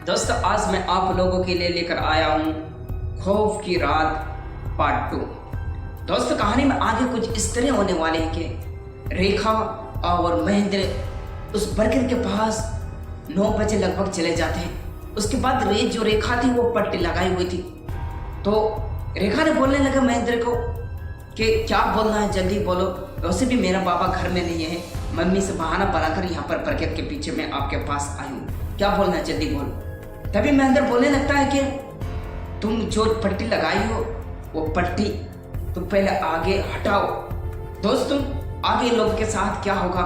दोस्तों आज मैं आप लोगों के लिए लेकर आया हूँ खौफ की रात पार्ट 2। दोस्तों कहानी में आगे कुछ इस तरह होने वाले हैं कि रेखा और महेंद्र उस बर्गर के पास 9 बजे लगभग चले जाते हैं। उसके बाद जो रेखा थी वो पट्टी लगाई हुई थी, तो रेखा ने बोलने लगा महेंद्र को कि क्या बोलना है जल्दी बोलो, वैसे भी मेरा बाबा घर में नहीं है, मम्मी से बहाना बनाकर यहाँ पर बरगद के पीछे मैं आपके पास आई हूँ, क्या बोलना है जल्दी बोलो। तभी महेंद्र बोलने लगता है कि तुम जो पट्टी लगाई हो वो पट्टी तुम पहले आगे हटाओ। दोस्तों आगे लोग के साथ क्या होगा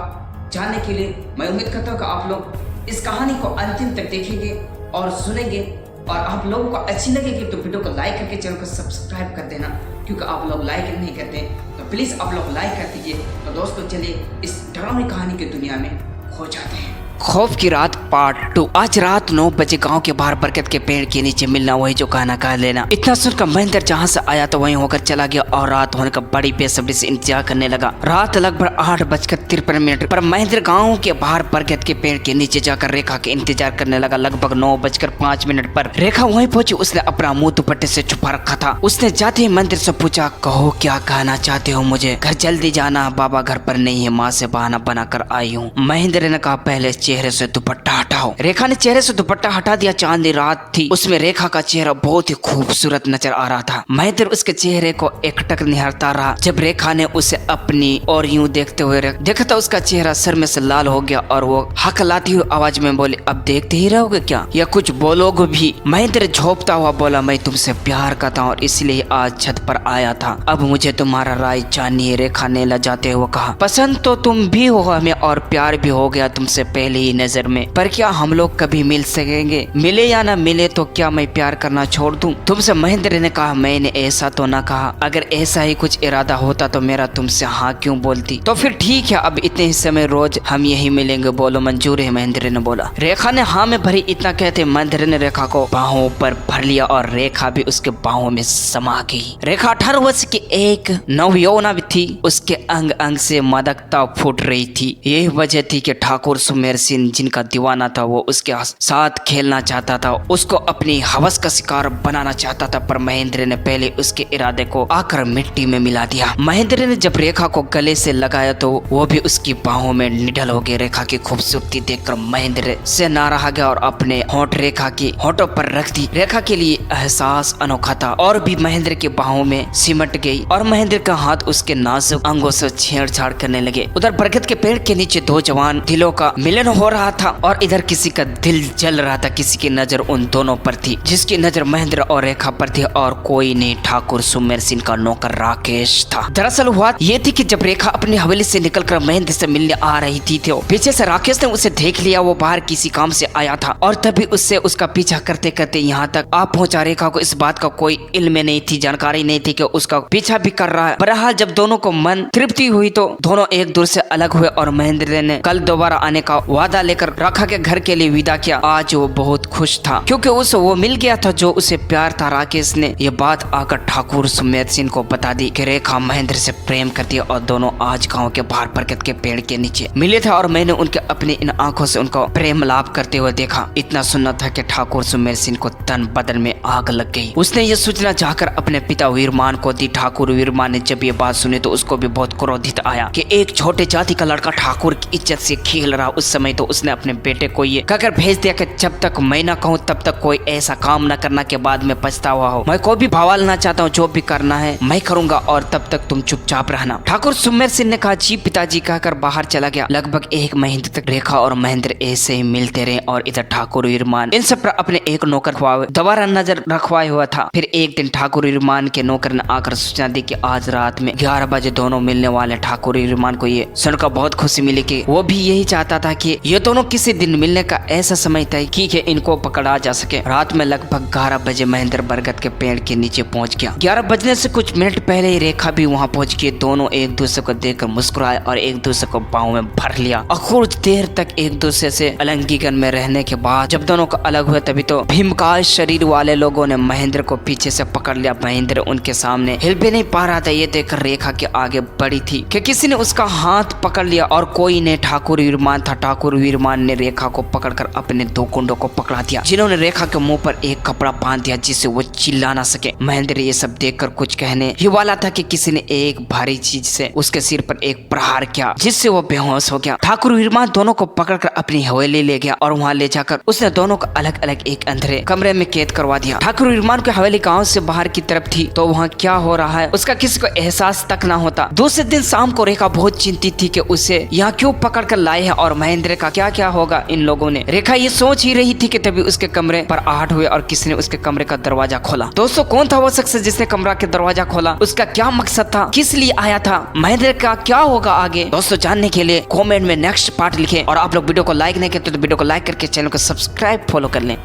जानने के लिए मैं उम्मीद करता हूँ कि आप लोग इस कहानी को अंतिम तक देखेंगे और सुनेंगे, और आप लोगों को अच्छी लगेगी तो वीडियो को लाइक करके चैनल को सब्सक्राइब कर देना, क्योंकि आप लोग लाइक नहीं करते तो प्लीज़ आप लोग लाइक कर दीजिए। तो दोस्तों चलिए इस डरावनी कहानी की दुनिया में खो जाते हैं। खौफ की रात पार्ट 2। आज रात 9 बजे गांव के बाहर बरगद के पेड़ के नीचे मिलना वही जो कहना कह लेना। इतना सुनकर महेंद्र जहां से आया तो वहीं होकर चला गया और रात होने का बड़ी बेसब्री से इंतजार करने लगा। रात लगभग 8:53 पर महेंद्र गांव के बाहर बरगद के पेड़ के नीचे जाकर रेखा के इंतजार करने लगा। लगभग 9:05 पर रेखा वहीं पहुंची। उसने अपना मुंह दुपट्टे से छुपा रखा था। उसने जाते ही मंदिर से पूछा, कहो क्या कहना चाहते हो मुझे? घर जल्दी जाना, बाबा घर पर नहीं है, माँ से बहाना बनाकर आई हूँ। महेंद्र ने कहा पहले चेहरे से दुपट्टा हटाओ। रेखा ने चेहरे से दुपट्टा हटा दिया। चांदनी रात थी, उसमें रेखा का चेहरा बहुत ही खूबसूरत नजर आ रहा था। महेंद्र उसके चेहरे को एकटक निहारता रहा। जब रेखा ने उसे अपनी और यूं देखते हुए देखा तो उसका चेहरा सर में से लाल हो गया और वो हकलाती हुई आवाज में बोले, अब देखते ही रहोगे क्या या कुछ बोलोगे भी? महेंद्र झोंपता हुआ बोला, मैं तुमसे प्यार करता हूँ और इसलिए आज छत पर आया था। अब मुझे तुम्हारा राय चाहिए। रेखा ने लजाते हुए कहा, पसंद तो तुम भी हो हमें और प्यार भी हो गया तुमसे पहले ही नजर में, पर क्या हम लोग कभी मिल सकेंगे? मिले या ना मिले तो क्या मैं प्यार करना छोड़ दूं तुमसे? महेंद्र ने कहा, मैंने ऐसा तो ना कहा। अगर ऐसा ही कुछ इरादा होता तो मेरा तुमसे हाँ क्यों बोलती? तो फिर ठीक है, अब इतने ही समय रोज हम यही मिलेंगे, बोलो मंजूर है? महेंद्र ने बोला। रेखा ने हाँ में भरी। इतना कहते महेंद्र ने रेखा को बाहों पर भर लिया और रेखा भी उसके बाहों में समा गई। रेखा 18 वर्ष की एक नवयौवना थी। उसके अंग अंग से मादकता फूट रही थी। यही वजह थी कि ठाकुर सुमेर सिंह जिनका दीवाना था वो उसके साथ खेलना चाहता था, उसको अपनी हवस का शिकार बनाना चाहता था। पर महेंद्र ने पहले उसके इरादे को आकर मिट्टी में मिला दिया। महेंद्र ने जब रेखा को गले से लगाया तो वो भी उसकी बाहों में निडल हो गई। रेखा की खूबसूरती देखकर महेंद्र से ना रहा गया और अपने होंठ रेखा की होंठों पर रख दी। रेखा के लिए एहसास अनोखा था और भी महेंद्र की बाहों में सिमट गई और महेंद्र का हाथ उसके नाजुक अंगों से छेड़छाड़ करने लगे। उधर बरगद के पेड़ के नीचे दो जवान दिलों का मिलन हो रहा था और इधर किसी का दिल जल रहा था। किसी की नजर उन दोनों पर थी, जिसकी नजर महेंद्र और रेखा पर थी, और कोई नहीं, ठाकुर सुमेर सिंह का नौकर राकेश था। दरअसल हुआ ये थी कि जब रेखा अपनी हवेली से निकलकर महेंद्र से मिलने आ रही थी तो पीछे से राकेश ने उसे देख लिया। वो बाहर किसी काम से आया था और तभी उससे उसका पीछा करते करते यहाँ तक आ पहुंचा। रेखा को इस बात का कोई इल्म नहीं थी, जानकारी नहीं थी कि उसका पीछा भी कर रहा है। बहरहाल जब दोनों को मन तृप्ति हुई तो दोनों एक दूर से अलग हुए और महेंद्र ने कल दोबारा आने का वादा लेकर रेखा के घर के लिए विदा किया। आज वो बहुत खुश था क्योंकि उसे वो मिल गया था जो उसे प्यार था। राकेश ने ये बात आकर ठाकुर सुमेर सिंह को बता दी कि रेखा महेंद्र से प्रेम करती है और दोनों आज गांव के बाहर बरगद के पेड़ के नीचे मिले थे और मैंने उनके अपनी इन आंखों से उनको प्रेम लाभ करते हुए देखा। इतना सुनना था कि ठाकुर सुमेर सिंह को तन बदन में आग लग गई। उसने ये सूचना जाकर अपने पिता वीरमान को दी। ठाकुर वीरमान ने जब ये बात सुनी तो उसको भी बहुत क्रोधित आया कि एक छोटे जाति का लड़का ठाकुर की इज्जत से खेल रहा। उस समय तो उसने अपने बेटे को ये कहकर भेज दिया कि जब तक मैं ना कहूँ तब तक कोई ऐसा काम न करना के बाद में पछतावा हो। मैं कोई भी बवाल चाहता हूँ, जो भी करना है मैं करूंगा और तब तक तुम चुपचाप रहना। ठाकुर सुमेर सिंह ने कहा, जी पिताजी, कहकर बाहर चला गया। लगभग 1 महीने तक रेखा और महेंद्र ऐसे ही मिलते रहे और इधर ठाकुर वीरमान इन सब पर अपने एक नौकर दोबारा नजर रखवाए हुआ था। फिर एक दिन ठाकुर वीरमान के नौकर ने आकर सूचना दी कि आज रात में 11 बजे दोनों मिलने वाले। ठाकुर वीरमान को ये सुनकर बहुत खुशी मिली कि वो भी यही चाहता था कि ये दोनों किसी दिन मिलने का ऐसा समय तय की कि इनको पकड़ा जा सके। रात में लगभग 11 बजे महेंद्र बरगद के पेड़ के नीचे पहुंच गया। 11 बजने से कुछ मिनट पहले ही रेखा भी वहां पहुंच गई। दोनों एक दूसरे को देखकर मुस्कुराए और एक दूसरे को बाहों में भर लिया और कुछ देर तक एक दूसरे से अलंगीकरण में रहने के बाद जब दोनों को अलग हुए तभी तो भीमकाय शरीर वाले लोगों ने महेंद्र को पीछे से पकड़ लिया। महेंद्र उनके सामने हिल भी नहीं पा रहा था। ये देखकर रेखा के आगे बढ़ी थी कि किसी ने उसका हाथ पकड़ लिया और कोई ने ठाकुर वीरमान था। ठाकुर ठाकुर वीरमान ने रेखा को पकड़कर अपने दो गुंडों को पकड़ा दिया, जिन्होंने रेखा के मुंह पर एक कपड़ा बांध दिया जिससे वो चिल्ला ना सके। महेंद्र ये सब देखकर कुछ कहने ही वाला था कि किसी ने एक भारी चीज से उसके सिर पर एक प्रहार किया, जिससे वो बेहोश हो गया। ठाकुर वीरमान दोनों को पकड़कर अपनी हवेली ले गया और वहाँ ले जाकर उसने दोनों को अलग अलग एक अंधेरे कमरे में कैद करवा दिया। ठाकुर वीरमान की हवेली गाँव से बाहर की तरफ थी, तो वहाँ क्या हो रहा है उसका किसी को एहसास तक ना होता। दूसरे दिन शाम को रेखा बहुत चिंतित थी कि उसे यहाँ क्यों पकड़ कर लाए हैं और महेंद्र का क्या क्या होगा इन लोगों ने। रेखा ये सोच ही रही थी कि तभी उसके कमरे पर आहट हुए और किसी ने उसके कमरे का दरवाजा खोला। दोस्तों, कौन था वो शख्स जिसने कमरा के दरवाजा खोला? उसका क्या मकसद था? किस लिए आया था? महेंद्र का क्या होगा आगे? दोस्तों, जानने के लिए कमेंट में नेक्स्ट पार्ट लिखें और आप लोग वीडियो को लाइक नहीं करते तो वीडियो को लाइक करके चैनल को सब्सक्राइब फॉलो कर लें।